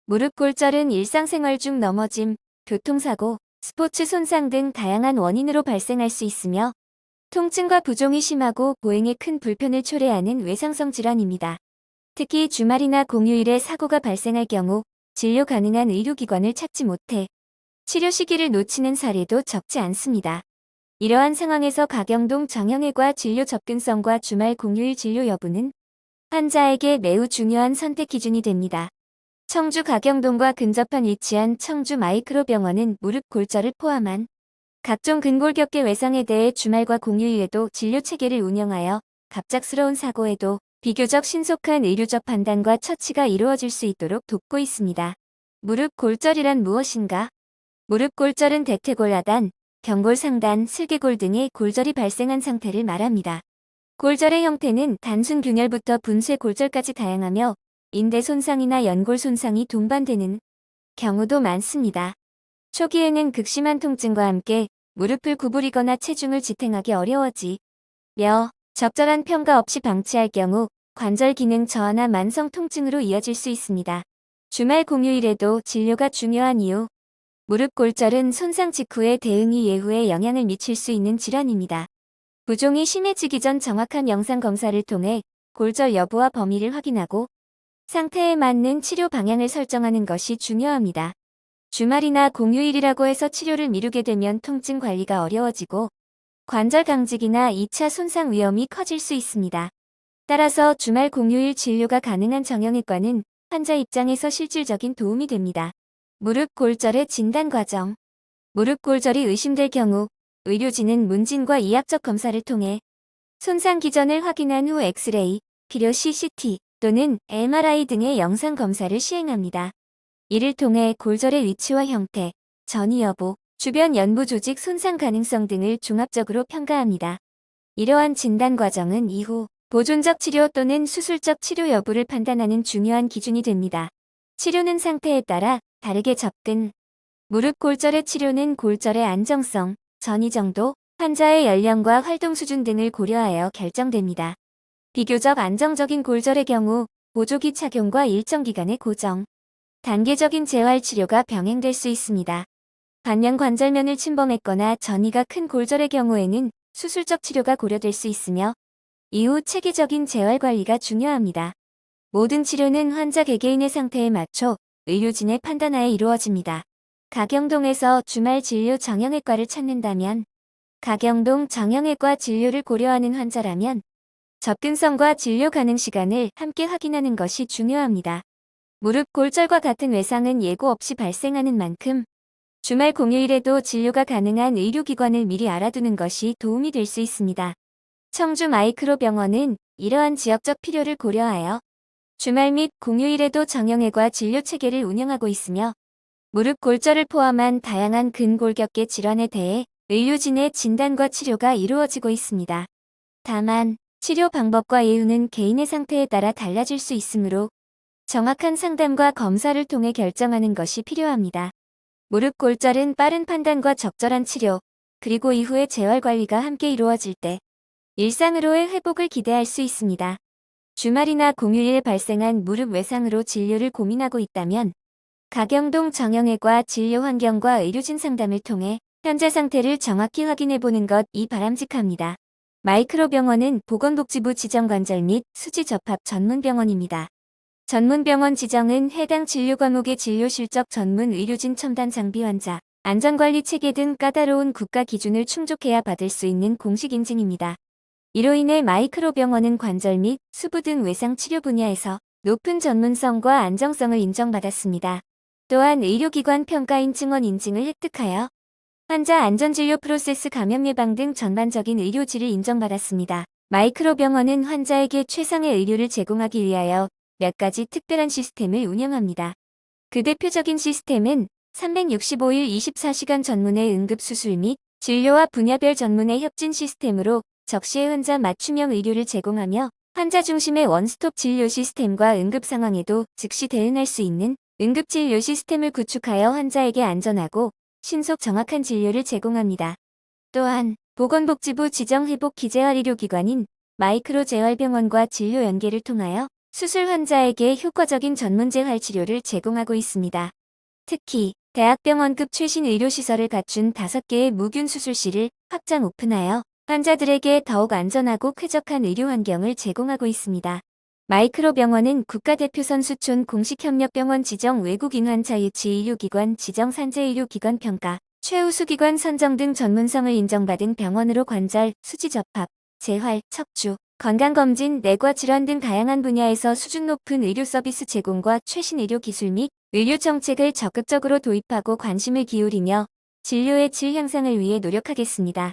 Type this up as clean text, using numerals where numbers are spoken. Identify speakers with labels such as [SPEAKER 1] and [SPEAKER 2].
[SPEAKER 1] 무릎 골절은 일상생활 중 넘어짐, 교통사고, 스포츠 손상 등 다양한 원인으로 발생할 수 있으며 통증과 부종이 심하고 보행에 큰 불편을 초래하는 외상성 질환입니다. 특히 주말이나 공휴일에 사고가 발생할 경우 진료 가능한 의료기관을 찾지 못해 치료 시기를 놓치는 사례도 적지 않습니다. 이러한 상황에서 가경동 정형외과 진료 접근성과 주말 공휴일 진료 여부는 환자에게 매우 중요한 선택 기준이 됩니다. 청주 가경동과 근접한 위치한 청주 마이크로병원은 무릎 골절을 포함한 각종 근골격계 외상에 대해 주말과 공휴일에도 진료 체계를 운영하여 갑작스러운 사고에도 비교적 신속한 의료적 판단과 처치가 이루어질 수 있도록 돕고 있습니다. 무릎 골절이란 무엇인가? 무릎 골절은 대퇴골 하단, 경골 상단, 슬개골 등의 골절이 발생한 상태를 말합니다. 골절의 형태는 단순 균열부터 분쇄 골절까지 다양하며 인대 손상이나 연골 손상이 동반되는 경우도 많습니다. 초기에는 극심한 통증과 함께 무릎을 구부리거나 체중을 지탱하기 어려워지며 적절한 평가 없이 방치할 경우 관절 기능 저하나 만성 통증으로 이어질 수 있습니다. 주말 공휴일에도 진료가 중요한 이유. 무릎 골절은 손상 직후의 대응이 예후에 영향을 미칠 수 있는 질환입니다. 부종이 심해지기 전 정확한 영상 검사를 통해 골절 여부와 범위를 확인하고 상태에 맞는 치료 방향을 설정하는 것이 중요합니다. 주말이나 공휴일이라고 해서 치료를 미루게 되면 통증 관리가 어려워지고 관절 강직이나 2차 손상 위험이 커질 수 있습니다. 따라서 주말 공휴일 진료가 가능한 정형외과는 환자 입장에서 실질적인 도움이 됩니다. 무릎 골절의 진단 과정. 무릎 골절이 의심될 경우 의료진은 문진과 이학적 검사를 통해 손상 기전을 확인한 후 엑스레이, 필요시 CT 또는 MRI 등의 영상 검사를 시행합니다. 이를 통해 골절의 위치와 형태, 전이 여부, 주변 연부 조직 손상 가능성 등을 종합적으로 평가합니다. 이러한 진단 과정은 이후 보존적 치료 또는 수술적 치료 여부를 판단하는 중요한 기준이 됩니다. 치료는 상태에 따라 다르게 접근. 무릎 골절의 치료는 골절의 안정성, 전이 정도, 환자의 연령과 활동 수준 등을 고려하여 결정됩니다. 비교적 안정적인 골절의 경우 보조기 착용과 일정 기간의 고정, 단계적인 재활 치료가 병행될 수 있습니다. 반면 관절면을 침범했거나 전이가 큰 골절의 경우에는 수술적 치료가 고려될 수 있으며 이후 체계적인 재활 관리가 중요합니다. 모든 치료는 환자 개개인의 상태에 맞춰 의료진의 판단하에 이루어집니다. 가경동에서 주말 진료 정형외과를 찾는다면 가경동 정형외과 진료를 고려하는 환자라면 접근성과 진료 가능 시간을 함께 확인하는 것이 중요합니다. 무릎 골절과 같은 외상은 예고 없이 발생하는 만큼 주말 공휴일에도 진료가 가능한 의료기관을 미리 알아두는 것이 도움이 될 수 있습니다. 청주 마이크로병원은 이러한 지역적 필요를 고려하여 주말 및 공휴일에도 정형외과 진료 체계를 운영하고 있으며 무릎 골절을 포함한 다양한 근골격계 질환에 대해 의료진의 진단과 치료가 이루어지고 있습니다. 다만 치료 방법과 예후는 개인의 상태에 따라 달라질 수 있으므로 정확한 상담과 검사를 통해 결정하는 것이 필요합니다. 무릎 골절은 빠른 판단과 적절한 치료, 그리고 이후의 재활 관리가 함께 이루어질 때 일상으로의 회복을 기대할 수 있습니다. 주말이나 공휴일에 발생한 무릎 외상으로 진료를 고민하고 있다면 가경동 정형외과 진료 환경과 의료진 상담을 통해 현재 상태를 정확히 확인해보는 것이 바람직합니다. 마이크로병원은 보건복지부 지정관절 및 수지 접합 전문병원입니다. 전문병원 지정은 해당 진료 과목의 진료 실적 전문 의료진 첨단 장비 환자, 안전관리 체계 등 까다로운 국가 기준을 충족해야 받을 수 있는 공식 인증입니다. 이로 인해 마이크로병원은 관절 및 수부 등 외상 치료 분야에서 높은 전문성과 안정성을 인정받았습니다. 또한 의료기관 평가인 증원 인증을 획득하여 환자 안전진료 프로세스 감염 예방 등 전반적인 의료질을 인정받았습니다. 마이크로병원은 환자에게 최상의 의료를 제공하기 위하여 몇 가지 특별한 시스템을 운영합니다. 그 대표적인 시스템은 365일 24시간 전문의 응급수술 및 진료와 분야별 전문의 협진 시스템으로 적시에 환자 맞춤형 의료를 제공하며 환자 중심의 원스톱 진료 시스템과 응급 상황에도 즉시 대응할 수 있는 응급진료 시스템을 구축하여 환자에게 안전하고 신속 정확한 진료를 제공합니다. 또한 보건복지부 지정 회복 기재활의료기관인 마이크로재활병원과 진료 연계를 통하여 수술 환자에게 효과적인 전문재활 치료를 제공하고 있습니다. 특히 대학병원급 최신 의료시설을 갖춘 5개의 무균 수술실을 확장 오픈하여 환자들에게 더욱 안전하고 쾌적한 의료 환경을 제공하고 있습니다. 마이크로병원은 국가대표선 수촌 공식협력병원 지정 외국인환 자유치의료기관 지정 산재의료기관 평가, 최우수기관 선정 등 전문성을 인정받은 병원으로 관절, 수지접합, 재활, 척추, 건강검진, 내과질환 등 다양한 분야에서 수준 높은 의료 서비스 제공과 최신 의료 기술 및 의료 정책을 적극적으로 도입하고 관심을 기울이며 진료의 질 향상을 위해 노력하겠습니다.